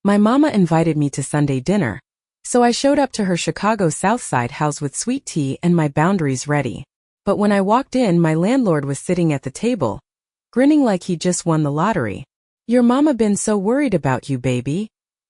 My mama invited me to Sunday dinner, so I showed up to her Chicago South Side house with sweet tea and my boundaries ready. But when I walked in, my landlord was sitting at the table, grinning like he just won the lottery. "Your mama been so worried about you, baby,"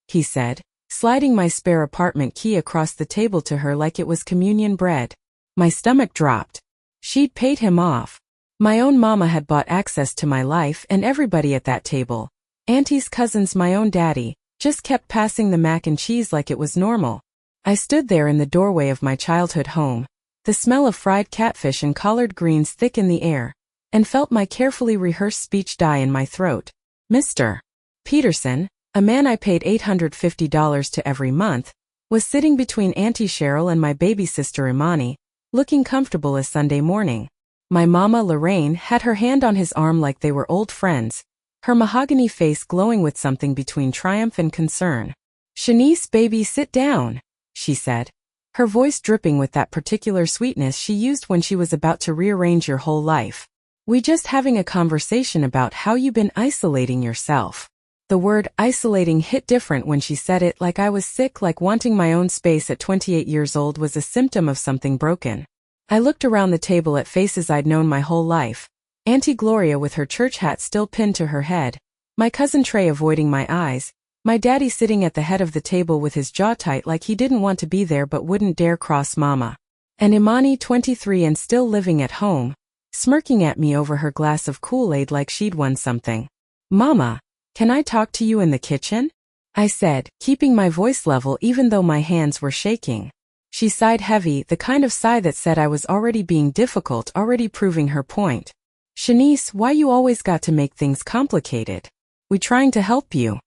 he said, sliding my spare apartment key across the table to her like it was communion bread. My stomach dropped. She'd paid him off. My own mama had bought access to my life, and everybody at that table, aunties, cousins, my own daddy, just kept passing the mac and cheese like it was normal. I stood there in the doorway of my childhood home, the smell of fried catfish and collard greens thick in the air, and felt my carefully rehearsed speech die in my throat. Mr. Peterson, a man I paid $850 to every month, was sitting between Auntie Cheryl and my baby sister Imani, looking comfortable as Sunday morning. My mama Lorraine had her hand on his arm like they were old friends, her mahogany face glowing with something between triumph and concern. "Shanice, baby, sit down," she said, her voice dripping with that particular sweetness she used when she was about to rearrange your whole life. "We just having a conversation about how you been isolating yourself." The word isolating hit different when she said it, like I was sick, like wanting my own space at 28 years old was a symptom of something broken. I looked around the table at faces I'd known my whole life. Auntie Gloria with her church hat still pinned to her head, my cousin Trey avoiding my eyes, my daddy sitting at the head of the table with his jaw tight like he didn't want to be there but wouldn't dare cross mama, and Imani, 23 and still living at home, smirking at me over her glass of Kool-Aid like she'd won something. "Mama, can I talk to you in the kitchen?" I said, keeping my voice level even though my hands were shaking. She sighed heavy, the kind of sigh that said I was already being difficult, already proving her point. "Shanice, why you always got to make things complicated? We trying to help you."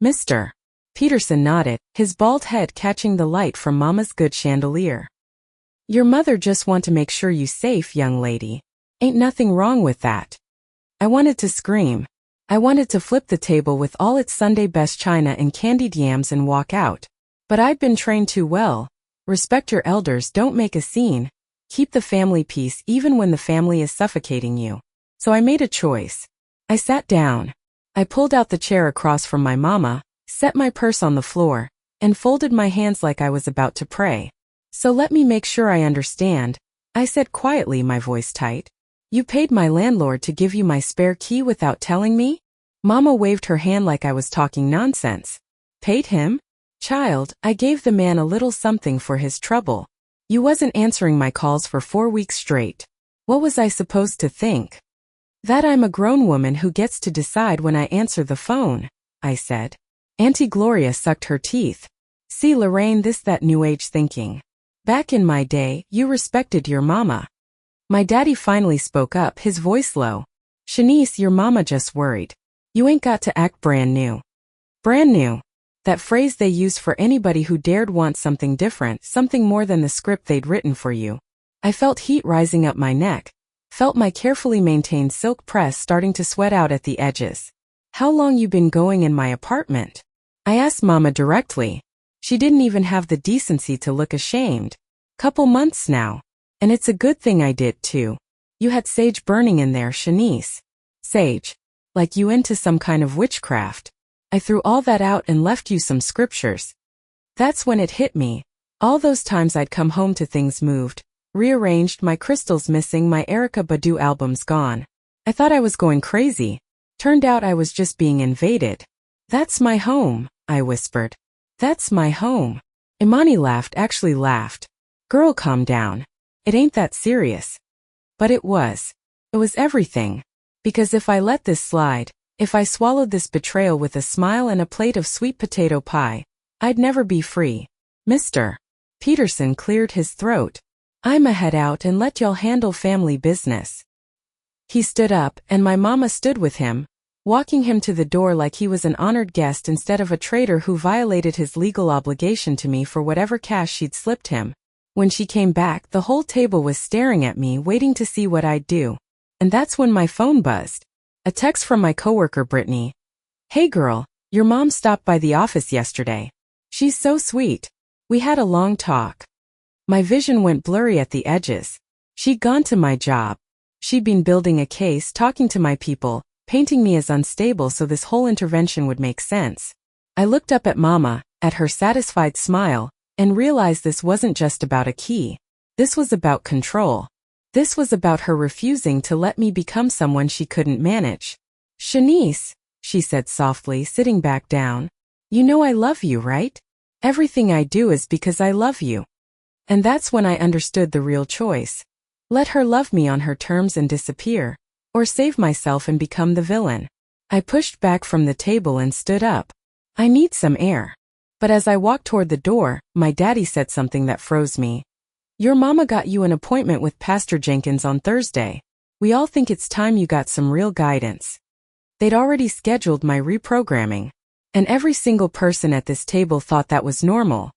Mr. Peterson nodded, his bald head catching the light from Mama's good chandelier. "Your mother just want to make sure you safe, young lady. Ain't nothing wrong with that." I wanted to scream. I wanted to flip the table with all its Sunday best china and candied yams and walk out. But I'd been trained too well. Respect your elders, don't make a scene. Keep the family peace even when the family is suffocating you. So I made a choice. I sat down. I pulled out the chair across from my mama, set my purse on the floor, and folded my hands like I was about to pray. "So let me make sure I understand," I said quietly, my voice tight. "You paid my landlord to give you my spare key without telling me?" Mama waved her hand like I was talking nonsense. "Paid him? Child, I gave the man a little something for his trouble. You wasn't answering my calls for 4 weeks straight. What was I supposed to think? That I'm a grown woman who gets to decide when I answer the phone," I said. Auntie Gloria sucked her teeth. "See, Lorraine, this that new age thinking. Back in my day, you respected your mama." My daddy finally spoke up, his voice low. "Shanice, your mama just worried. You ain't got to act brand new." Brand new. That phrase they used for anybody who dared want something different, something more than the script they'd written for you. I felt heat rising up my neck, felt my carefully maintained silk press starting to sweat out at the edges. "How long you been going in my apartment?" I asked Mama directly. She didn't even have the decency to look ashamed. "Couple months now. And it's a good thing I did too. You had sage burning in there, Shanice." "Sage? Like you into some kind of witchcraft?" "I threw all that out and left you some scriptures." That's when it hit me. All those times I'd come home to things moved, rearranged, my crystals missing, my Erykah Badu albums gone. I thought I was going crazy. Turned out I was just being invaded. "That's my home," I whispered. "That's my home." Imani laughed, actually laughed. "Girl, calm down. It ain't that serious." But it was. It was everything. Because if I let this slide, if I swallowed this betrayal with a smile and a plate of sweet potato pie, I'd never be free. Mr. Peterson cleared his throat. "I'ma head out and let y'all handle family business." He stood up, and my mama stood with him, walking him to the door like he was an honored guest instead of a traitor who violated his legal obligation to me for whatever cash she'd slipped him. When she came back, the whole table was staring at me, waiting to see what I'd do. And that's when my phone buzzed. A text from my coworker Brittany. "Hey girl, your mom stopped by the office yesterday. She's so sweet. We had a long talk." My vision went blurry at the edges. She'd gone to my job. She'd been building a case, talking to my people, painting me as unstable so this whole intervention would make sense. I looked up at Mama, at her satisfied smile, and realized this wasn't just about a key. This was about control. This was about her refusing to let me become someone she couldn't manage. "Shanice," she said softly, sitting back down. "You know I love you, right? Everything I do is because I love you." And that's when I understood the real choice. Let her love me on her terms and disappear, or save myself and become the villain. I pushed back from the table and stood up. "I need some air." But as I walked toward the door, my daddy said something that froze me. "Your mama got you an appointment with Pastor Jenkins on Thursday. We all think it's time you got some real guidance." They'd already scheduled my reprogramming, and every single person at this table thought that was normal.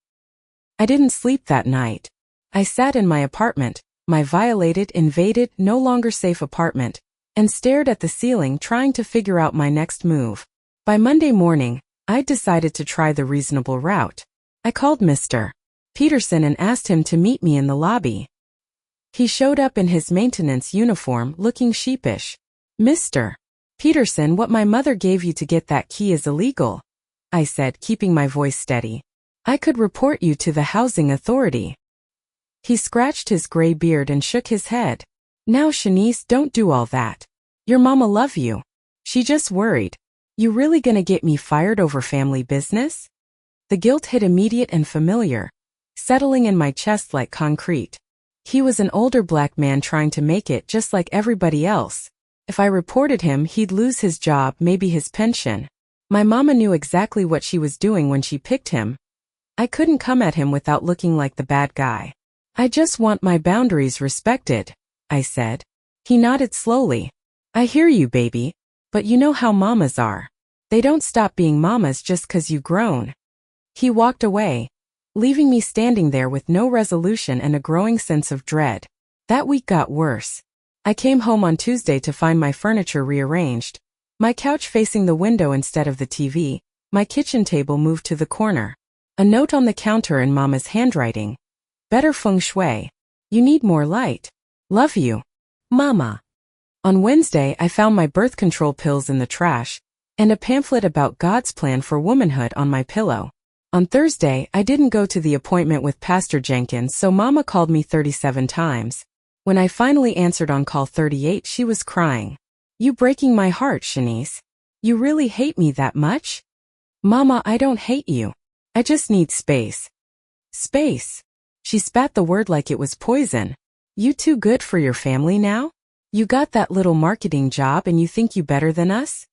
I didn't sleep that night. I sat in my apartment, my violated, invaded, no longer safe apartment, and stared at the ceiling trying to figure out my next move. By Monday morning, I'd decided to try the reasonable route. I called Mr. Peterson and asked him to meet me in the lobby. He showed up in his maintenance uniform, looking sheepish. "Mr. Peterson, what my mother gave you to get that key is illegal," I said, keeping my voice steady. "I could report you to the housing authority." He scratched his gray beard and shook his head. "Now, Shanice, don't do all that. Your mama love you. She just worried. You really gonna get me fired over family business?" The guilt hit immediate and familiar, settling in my chest like concrete. He was an older black man trying to make it just like everybody else. If I reported him, he'd lose his job, maybe his pension. My mama knew exactly what she was doing when she picked him. I couldn't come at him without looking like the bad guy. "I just want my boundaries respected," I said. He nodded slowly. "I hear you, baby. But you know how mamas are. They don't stop being mamas just 'cause you grown." He walked away, leaving me standing there with no resolution and a growing sense of dread. That week got worse. I came home on Tuesday to find my furniture rearranged, my couch facing the window instead of the TV, my kitchen table moved to the corner. A note on the counter in Mama's handwriting. "Better feng shui. You need more light. Love you, Mama." On Wednesday, I found my birth control pills in the trash, and a pamphlet about God's plan for womanhood on my pillow. On Thursday, I didn't go to the appointment with Pastor Jenkins, so Mama called me 37 times. When I finally answered on call 38, she was crying. "You breaking my heart, Shanice. You really hate me that much?" "Mama, I don't hate you. I just need space." "Space?" She spat the word like it was poison. "You too good for your family now? You got that little marketing job and you think you better than us?"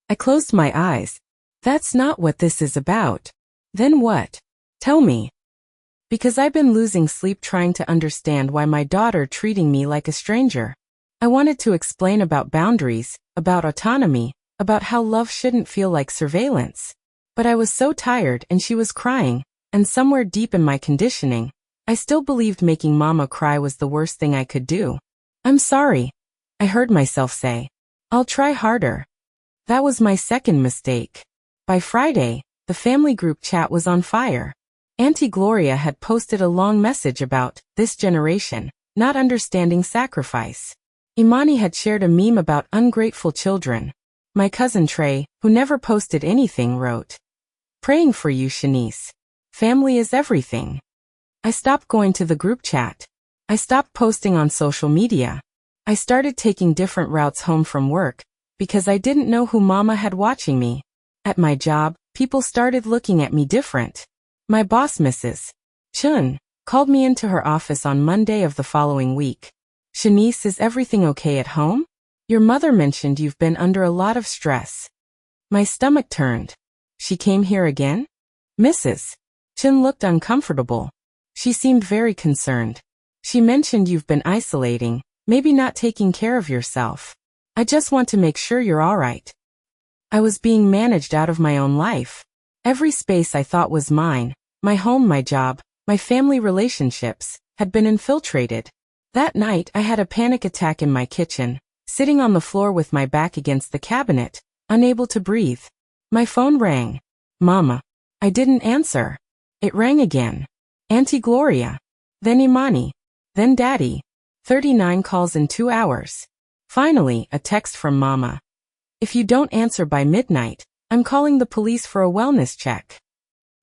I closed my eyes. "That's not what this is about." "Then what? Tell me." "Because I've been losing sleep trying to understand why my daughter treating me like a stranger." I wanted to explain about boundaries, about autonomy, about how love shouldn't feel like surveillance. But I was so tired and she was crying, and somewhere deep in my conditioning, I still believed making Mama cry was the worst thing I could do. "I'm sorry," I heard myself say. "I'll try harder." That was my second mistake. By Friday, the family group chat was on fire. Auntie Gloria had posted a long message about this generation not understanding sacrifice. Imani had shared a meme about ungrateful children. My cousin Trey, who never posted anything, wrote, "Praying for you, Shanice. Family is everything." I stopped going to the group chat. I stopped posting on social media. I started taking different routes home from work because I didn't know who Mama had watching me. At my job, people started looking at me different. My boss, Mrs. Chun, called me into her office on Monday of the following week. "Shanice, is everything okay at home? Your mother mentioned you've been under a lot of stress." My stomach turned. "She came here again?" Mrs. Chun looked uncomfortable. She seemed very concerned. "She mentioned you've been isolating, maybe not taking care of yourself. I just want to make sure you're all right." I was being managed out of my own life. Every space I thought was mine, my home, my job, my family relationships, had been infiltrated. That night I had a panic attack in my kitchen, sitting on the floor with my back against the cabinet, unable to breathe. My phone rang. "Mama." I didn't answer. It rang again. Auntie Gloria. Then Imani. Then Daddy. 39 calls in 2 hours. Finally, a text from Mama. "If you don't answer by midnight, I'm calling the police for a wellness check.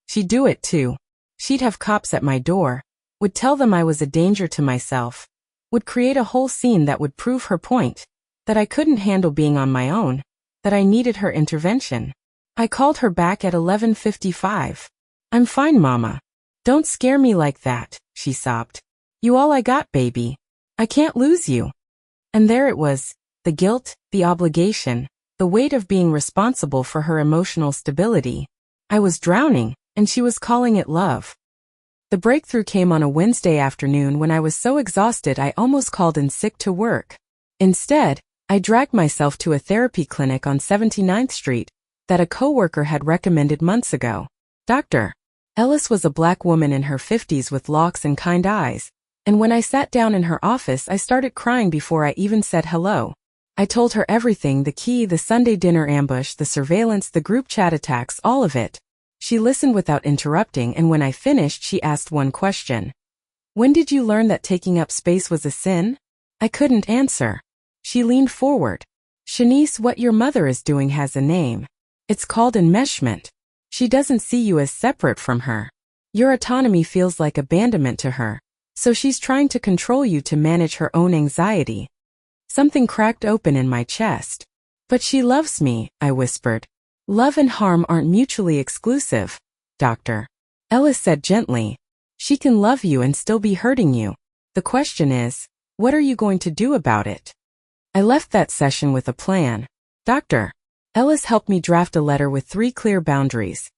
She'd do it too. She'd have cops at my door, would tell them I was a danger to myself, would create a whole scene that would prove her point, that I couldn't handle being on my own, that I needed her intervention. I called her back at 11:55. I'm fine, Mama. Don't scare me like that, she sobbed. You all I got, baby. I can't lose you. And there it was, the guilt, the obligation, the weight of being responsible for her emotional stability. I was drowning, and she was calling it love. The breakthrough came on a Wednesday afternoon when I was so exhausted I almost called in sick to work. Instead, I dragged myself to a therapy clinic on 79th Street that a coworker had recommended months ago. Dr. Ellis was a black woman in her 50s with locks and kind eyes, and when I sat down in her office I started crying before I even said hello. I told her everything, the key, the Sunday dinner ambush, the surveillance, the group chat attacks, all of it. She listened without interrupting, and when I finished she asked one question. When did you learn that taking up space was a sin? I couldn't answer. She leaned forward. Shanice, what your mother is doing has a name. It's called enmeshment. She doesn't see you as separate from her. Your autonomy feels like abandonment to her, so she's trying to control you to manage her own anxiety. Something cracked open in my chest. But she loves me, I whispered. Love and harm aren't mutually exclusive, Dr. Ellis said gently. She can love you and still be hurting you. The question is, what are you going to do about it? I left that session with a plan. Dr. Ellis helped me draft a letter with 3 clear boundaries.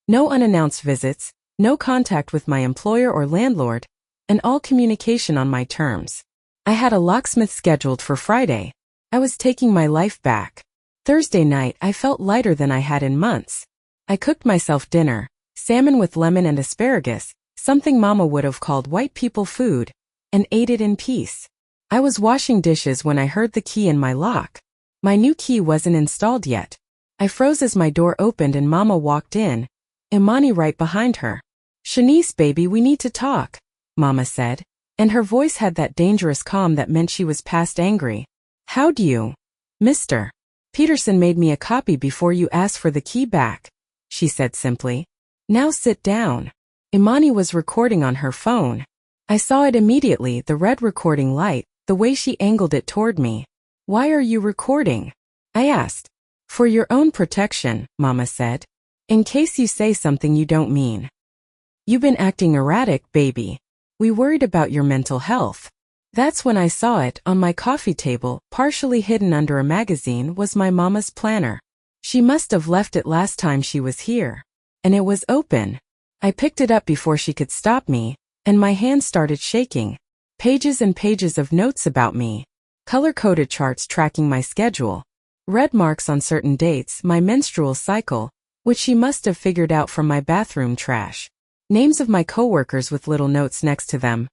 No unannounced visits, no contact with my employer or landlord, and all communication on my terms. I had a locksmith scheduled for Friday. I was taking my life back. Thursday night I felt lighter than I had in months. I cooked myself dinner, salmon with lemon and asparagus, something Mama would have called white people food, and ate it in peace. I was washing dishes when I heard the key in my lock. My new key wasn't installed yet. I froze as my door opened and Mama walked in, Imani right behind her. Shanice, baby, we need to talk, Mama said, and her voice had that dangerous calm that meant she was past angry. How'd you, Mr. Peterson made me a copy before you asked for the key back, she said simply. Now sit down. Imani was recording on her phone. I saw it immediately, the red recording light, the way she angled it toward me. Why are you recording? I asked. For your own protection, Mama said. In case you say something you don't mean. You've been acting erratic, baby. We worried about your mental health. That's when I saw it. On my coffee table, partially hidden under a magazine, was my Mama's planner. She must have left it last time she was here. And it was open. I picked it up before she could stop me, and my hand started shaking. Pages and pages of notes about me. Color-coded charts tracking my schedule. Red marks on certain dates, my menstrual cycle, which she must have figured out from my bathroom trash. Names of my coworkers with little notes next to them.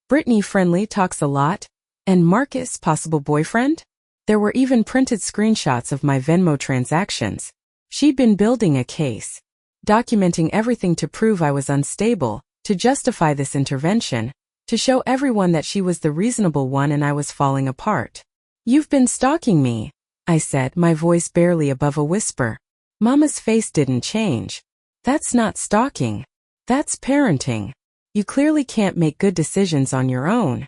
Brittany, friendly, talks a lot, and Marcus, possible boyfriend? There were even printed screenshots of my Venmo transactions. She'd been building a case, documenting everything to prove I was unstable, to justify this intervention, to show everyone that she was the reasonable one and I was falling apart. You've been stalking me, I said, my voice barely above a whisper. Mama's face didn't change. That's not stalking. That's parenting. You clearly can't make good decisions on your own.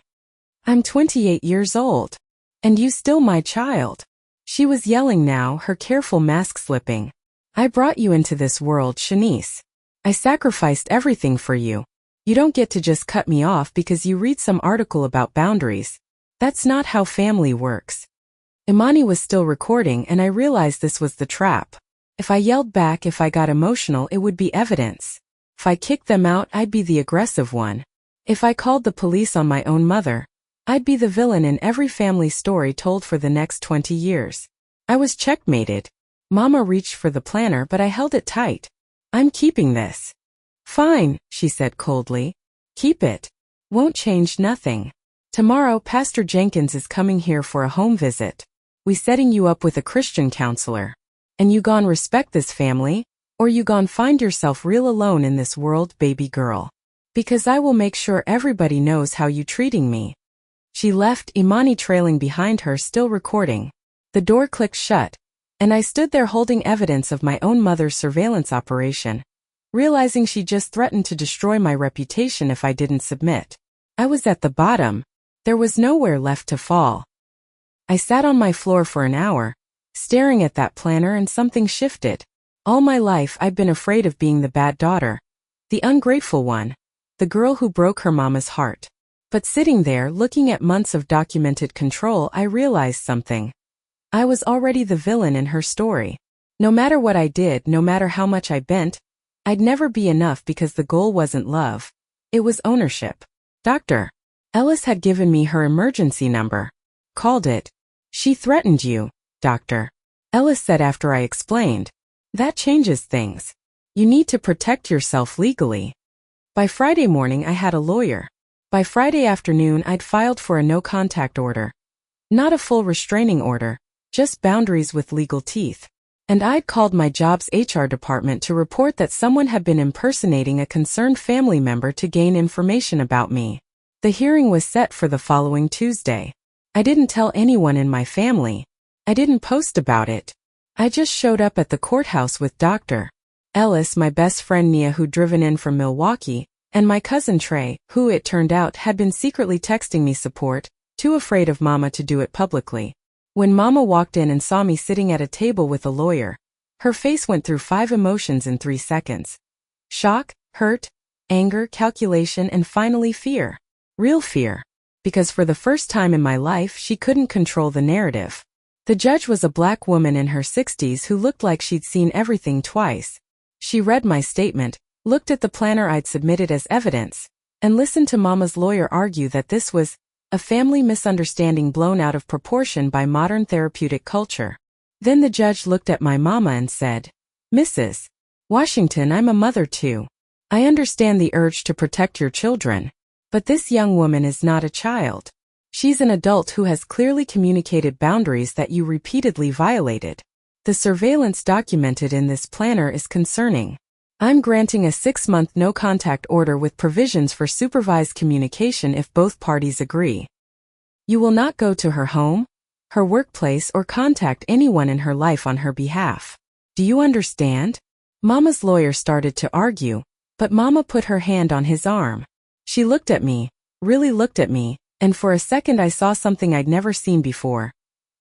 I'm 28 years old. And you still my child. She was yelling now, her careful mask slipping. I brought you into this world, Shanice. I sacrificed everything for you. You don't get to just cut me off because you read some article about boundaries. That's not how family works. Imani was still recording and I realized this was the trap. If I yelled back, if I got emotional, it would be evidence. If I kicked them out, I'd be the aggressive one. If I called the police on my own mother, I'd be the villain in every family story told for the next 20 years. I was checkmated. Mama reached for the planner, but I held it tight. I'm keeping this. Fine, she said coldly. Keep it. Won't change nothing. Tomorrow, Pastor Jenkins is coming here for a home visit. We setting you up with a Christian counselor. And you gon' respect this family, or you gon' find yourself real alone in this world, baby girl. Because I will make sure everybody knows how you treating me. She left, Imani trailing behind her, still recording. The door clicked shut, And I stood there holding evidence of my own mother's surveillance operation, realizing she just threatened to destroy my reputation if I didn't submit. I was at the bottom. There was nowhere left to fall. I sat on my floor for an hour, staring at that planner, and something shifted. All my life I'd been afraid of being the bad daughter, the ungrateful one, the girl who broke her mama's heart. But sitting there looking at months of documented control, I realized something. I was already the villain in her story. No matter what I did, no matter how much I bent, I'd never be enough because the goal wasn't love. It was ownership. Dr. Ellis had given me her emergency number. Called it. She threatened you, Dr. Ellis said after I explained. That changes things. You need to protect yourself legally. By Friday morning I had a lawyer. By Friday afternoon I'd filed for a no-contact order. Not a full restraining order, just boundaries with legal teeth. And I'd called my job's HR department to report that someone had been impersonating a concerned family member to gain information about me. The hearing was set for the following Tuesday. I didn't tell anyone in my family. I didn't post about it. I just showed up at the courthouse with Dr. Ellis, my best friend Nia, who'd driven in from Milwaukee, and my cousin Trey, who it turned out had been secretly texting me support, too afraid of Mama to do it publicly. When Mama walked in and saw me sitting at a table with a lawyer, her face went through 5 emotions in 3 seconds. Shock, hurt, anger, calculation, and finally fear. Real fear. Because for the first time in my life she couldn't control the narrative. The judge was a black woman in her 60s who looked like she'd seen everything twice. She read my statement, looked at the planner I'd submitted as evidence, and listened to Mama's lawyer argue that this was a family misunderstanding blown out of proportion by modern therapeutic culture. Then the judge looked at my mama and said, "Mrs. Washington, I'm a mother too. I understand the urge to protect your children. But this young woman is not a child. She's an adult who has clearly communicated boundaries that you repeatedly violated. The surveillance documented in this planner is concerning. I'm granting a 6-month no-contact order with provisions for supervised communication if both parties agree. You will not go to her home, her workplace, or contact anyone in her life on her behalf. Do you understand?" Mama's lawyer started to argue, but Mama put her hand on his arm. She looked at me, really looked at me, and for a second I saw something I'd never seen before.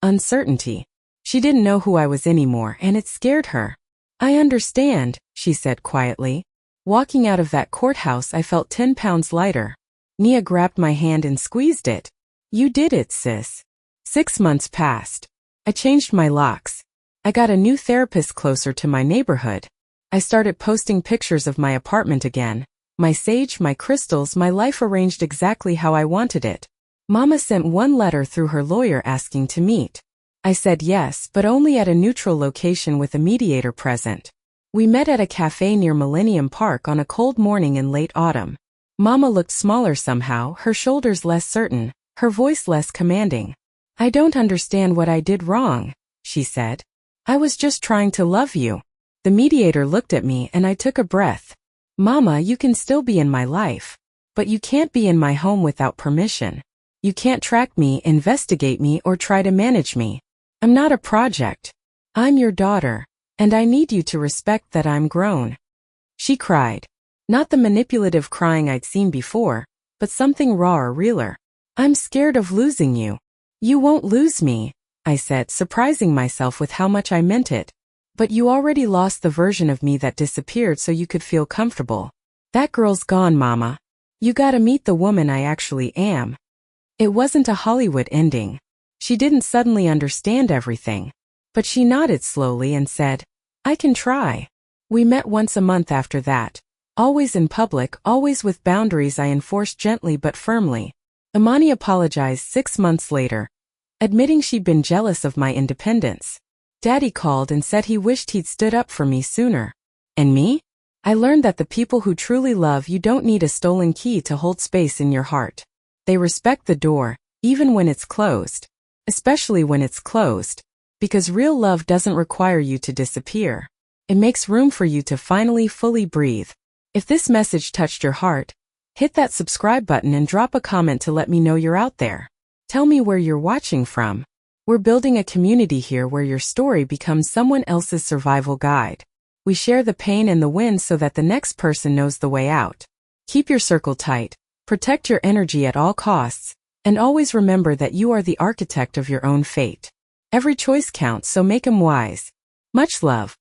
Uncertainty. She didn't know who I was anymore, and it scared her. "I understand," she said quietly. Walking out of that courthouse I felt 10 pounds lighter. Nia grabbed my hand and squeezed it. "You did it, sis." 6 months passed. I changed my locks. I got a new therapist closer to my neighborhood. I started posting pictures of my apartment again. My sage, my crystals, my life arranged exactly how I wanted it. Mama sent one letter through her lawyer asking to meet. I said yes, but only at a neutral location with a mediator present. We met at a cafe near Millennium Park on a cold morning in late autumn. Mama looked smaller somehow, her shoulders less certain, her voice less commanding. "I don't understand what I did wrong," she said. "I was just trying to love you." The mediator looked at me and I took a breath. "Mama, you can still be in my life. But you can't be in my home without permission. You can't track me, investigate me, or try to manage me. I'm not a project. I'm your daughter, and I need you to respect that I'm grown." She cried. Not the manipulative crying I'd seen before, but something rawer, realer. "I'm scared of losing you." "You won't lose me," I said, surprising myself with how much I meant it. "But you already lost the version of me that disappeared so you could feel comfortable. That girl's gone, Mama. You gotta meet the woman I actually am." It wasn't a Hollywood ending. She didn't suddenly understand everything. But she nodded slowly and said, "I can try." We met once a month after that. Always in public, always with boundaries I enforced gently but firmly. Imani apologized 6 months later, admitting she'd been jealous of my independence. Daddy called and said he wished he'd stood up for me sooner. And me? I learned that the people who truly love you don't need a stolen key to hold space in your heart. They respect the door, even when it's closed. Especially when it's closed. Because real love doesn't require you to disappear. It makes room for you to finally fully breathe. If this message touched your heart, hit that subscribe button and drop a comment to let me know you're out there. Tell me where you're watching from. We're building a community here where your story becomes someone else's survival guide. We share the pain and the wins so that the next person knows the way out. Keep your circle tight, protect your energy at all costs, and always remember that you are the architect of your own fate. Every choice counts, so make 'em wise. Much love.